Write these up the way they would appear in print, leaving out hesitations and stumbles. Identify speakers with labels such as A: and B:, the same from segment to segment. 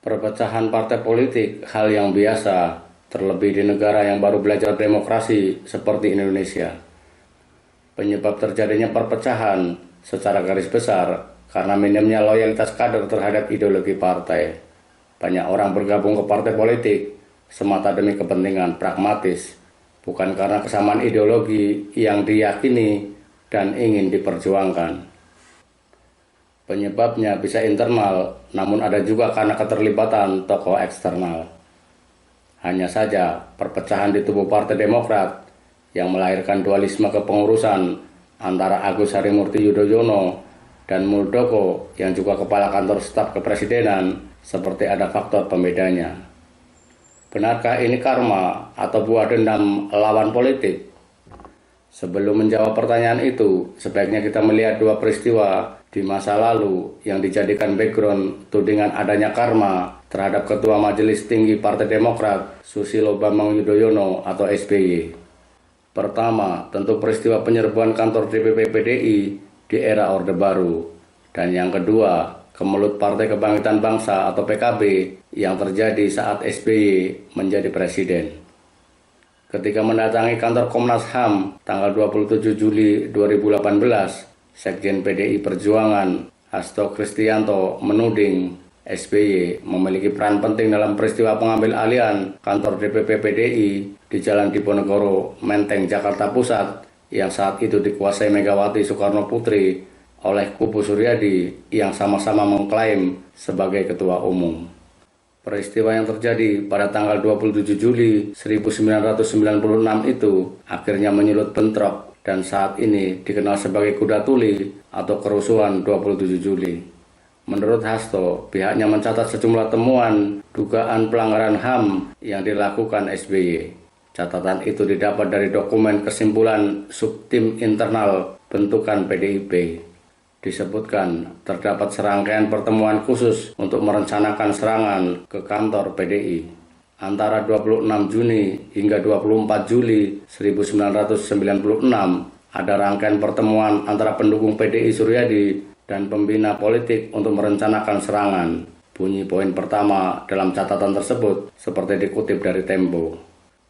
A: Perpecahan partai politik hal yang biasa, terlebih di negara yang baru belajar demokrasi seperti Indonesia. Penyebab terjadinya perpecahan secara garis besar karena minimnya loyalitas kader terhadap ideologi partai. Banyak orang bergabung ke partai politik semata demi kepentingan pragmatis, bukan karena kesamaan ideologi yang diyakini dan ingin diperjuangkan. Penyebabnya bisa internal, namun ada juga karena keterlibatan tokoh eksternal. Hanya saja perpecahan di tubuh Partai Demokrat yang melahirkan dualisme kepengurusan antara Agus Harimurti Yudhoyono dan Muldoko yang juga kepala kantor staf kepresidenan, seperti ada faktor pembedanya. Benarkah ini karma atau buah dendam lawan politik? Sebelum menjawab pertanyaan itu, sebaiknya kita melihat dua peristiwa di masa lalu yang dijadikan background tudingan adanya karma terhadap Ketua Majelis Tinggi Partai Demokrat Susilo Bambang Yudhoyono atau SBY. Pertama, tentu peristiwa penyerbuan kantor DPP PDI di era Orde Baru. Dan yang kedua, kemelut Partai Kebangkitan Bangsa atau PKB yang terjadi saat SBY menjadi presiden. Ketika mendatangi kantor Komnas HAM tanggal 27 Juli 2018, Sekjen PDI Perjuangan Hasto Kristianto menuding SBY memiliki peran penting dalam peristiwa pengambil alihan kantor DPP PDI di Jalan Diponegoro, Menteng, Jakarta Pusat yang saat itu dikuasai Megawati Soekarno Putri oleh kubu Suryadi yang sama-sama mengklaim sebagai ketua umum. Peristiwa yang terjadi pada tanggal 27 Juli 1996 itu akhirnya menyulut bentrok dan saat ini dikenal sebagai kuda tuli atau kerusuhan 27 Juli. Menurut Hasto, pihaknya mencatat sejumlah temuan dugaan pelanggaran HAM yang dilakukan SBY. Catatan itu didapat dari dokumen kesimpulan subtim internal bentukan PDIP. Disebutkan terdapat serangkaian pertemuan khusus untuk merencanakan serangan ke kantor PDI. Antara 26 Juni hingga 24 Juli 1996 ada rangkaian pertemuan antara pendukung PDI Suryadi dan pembina politik untuk merencanakan serangan. Bunyi poin pertama dalam catatan tersebut seperti dikutip dari Tempo.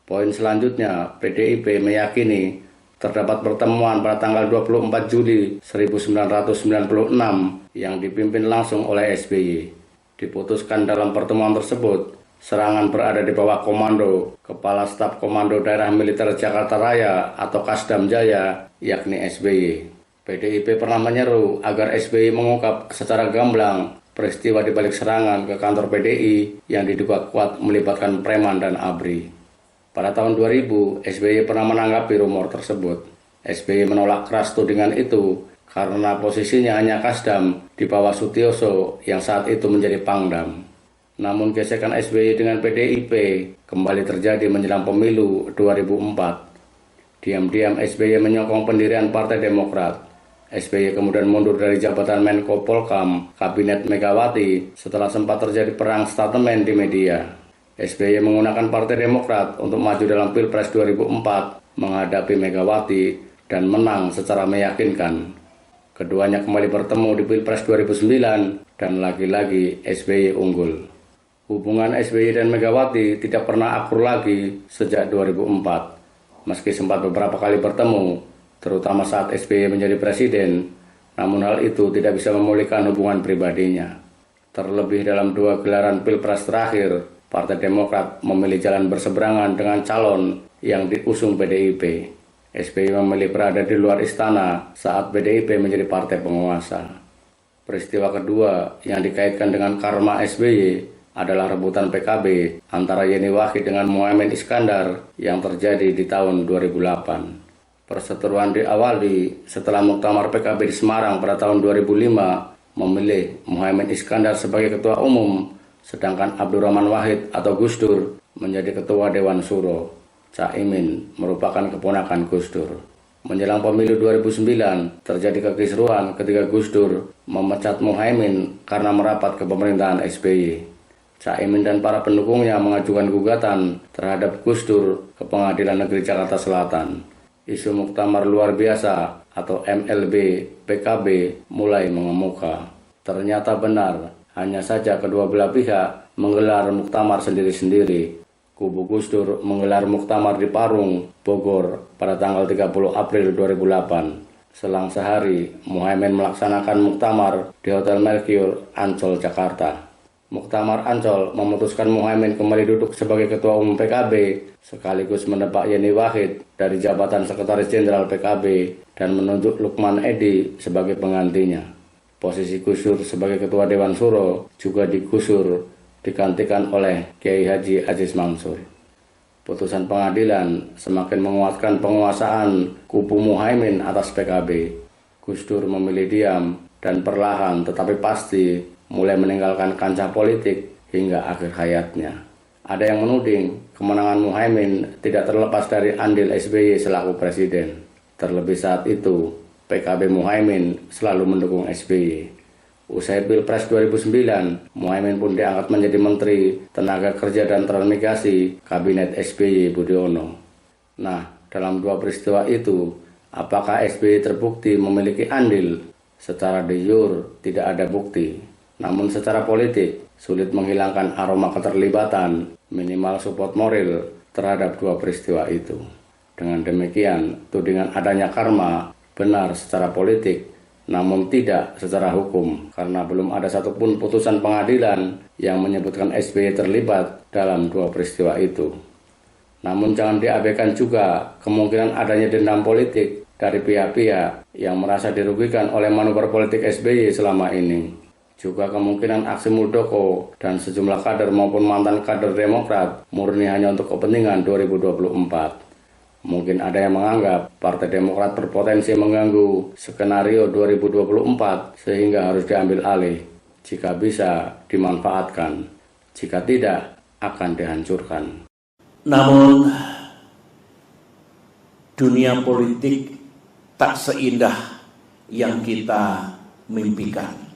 A: Poin selanjutnya, PDIP meyakini terdapat pertemuan pada tanggal 24 Juli 1996 yang dipimpin langsung oleh SBY. Diputuskan dalam pertemuan tersebut, serangan berada di bawah komando Kepala Staf Komando Daerah Militer Jakarta Raya atau Kasdam Jaya, yakni SBY. PDIP pernah menyeru agar SBY mengungkap secara gamblang peristiwa di balik serangan ke kantor PDI yang diduga kuat melibatkan preman dan ABRI. Pada tahun 2000, SBY pernah menanggapi rumor tersebut. SBY menolak keras tudingan itu karena posisinya hanya Kasdam di bawah Sutioso yang saat itu menjadi Pangdam. Namun gesekan SBY dengan PDIP kembali terjadi menjelang pemilu 2004. Diam-diam SBY menyokong pendirian Partai Demokrat. SBY kemudian mundur dari jabatan Menko Polkam Kabinet Megawati setelah sempat terjadi perang statement di media. SBY menggunakan Partai Demokrat untuk maju dalam Pilpres 2004 menghadapi Megawati dan menang secara meyakinkan. Keduanya kembali bertemu di Pilpres 2009 dan lagi-lagi SBY unggul. Hubungan SBY dan Megawati tidak pernah akur lagi sejak 2004. Meski sempat beberapa kali bertemu, terutama saat SBY menjadi presiden, namun hal itu tidak bisa memulihkan hubungan pribadinya. Terlebih dalam dua gelaran Pilpres terakhir, Partai Demokrat memilih jalan berseberangan dengan calon yang diusung PDIP. SBY memilih berada di luar istana saat PDIP menjadi partai penguasa. Peristiwa kedua yang dikaitkan dengan karma SBY adalah rebutan PKB antara Yeni Wahid dengan Muhaimin Iskandar yang terjadi di tahun 2008. Perseteruan diawali setelah Muktamar PKB di Semarang pada tahun 2005 memilih Muhaimin Iskandar sebagai ketua umum, sedangkan Abdurrahman Wahid atau Gus Dur menjadi ketua Dewan Suro. Caimin merupakan keponakan Gus Dur. Menjelang pemilu 2009, terjadi kekisruhan ketika Gus Dur memecat Muhaimin karena merapat ke pemerintahan SBY. Caimin dan para pendukungnya mengajukan gugatan terhadap Gus Dur ke Pengadilan Negeri Jakarta Selatan. Isu muktamar luar biasa atau MLB PKB mulai mengemuka. Ternyata benar, Hanya saja kedua belah pihak menggelar muktamar sendiri-sendiri. Kubu Gus Dur menggelar muktamar di Parung, Bogor pada tanggal 30 April 2008. Selang sehari, Muhaimin melaksanakan muktamar di Hotel Mercure, Ancol, Jakarta. Muktamar Ancol memutuskan Muhaimin kembali duduk sebagai Ketua Umum PKB, sekaligus mendepak Yeni Wahid dari jabatan Sekretaris Jenderal PKB dan menunjuk Lukman Edi sebagai penggantinya. Posisi Gus Dur sebagai Ketua Dewan Suro juga digusur digantikan oleh Kiai Haji Aziz Mansur. Putusan pengadilan semakin menguatkan penguasaan kubu Muhaimin atas PKB. Gus Dur memilih diam dan perlahan tetapi pasti mulai meninggalkan kancah politik hingga akhir hayatnya. Ada yang menuding kemenangan Muhaimin tidak terlepas dari andil SBY selaku presiden. Terlebih saat itu, PKB Muhaimin selalu mendukung SBY. Usai Pilpres 2009, Muhaimin pun diangkat menjadi Menteri Tenaga Kerja dan Transmigrasi Kabinet SBY Budiono. Nah, dalam dua peristiwa itu, apakah SBY terbukti memiliki andil? Secara de jure tidak ada bukti. Namun secara politik, sulit menghilangkan aroma keterlibatan, minimal support moral terhadap dua peristiwa itu. Dengan demikian, tudingan adanya karma benar secara politik, namun tidak secara hukum, karena belum ada satupun putusan pengadilan yang menyebutkan SBY terlibat dalam dua peristiwa itu. Namun jangan diabaikan juga kemungkinan adanya dendam politik dari pihak-pihak yang merasa dirugikan oleh manuver politik SBY selama ini. Juga kemungkinan aksi Muldoko dan sejumlah kader maupun mantan kader Demokrat murni hanya untuk kepentingan 2024. Mungkin ada yang menganggap Partai Demokrat berpotensi mengganggu skenario 2024 sehingga harus diambil alih. Jika bisa, dimanfaatkan. Jika tidak, akan dihancurkan.
B: Namun, dunia politik tak seindah yang kita mimpikan.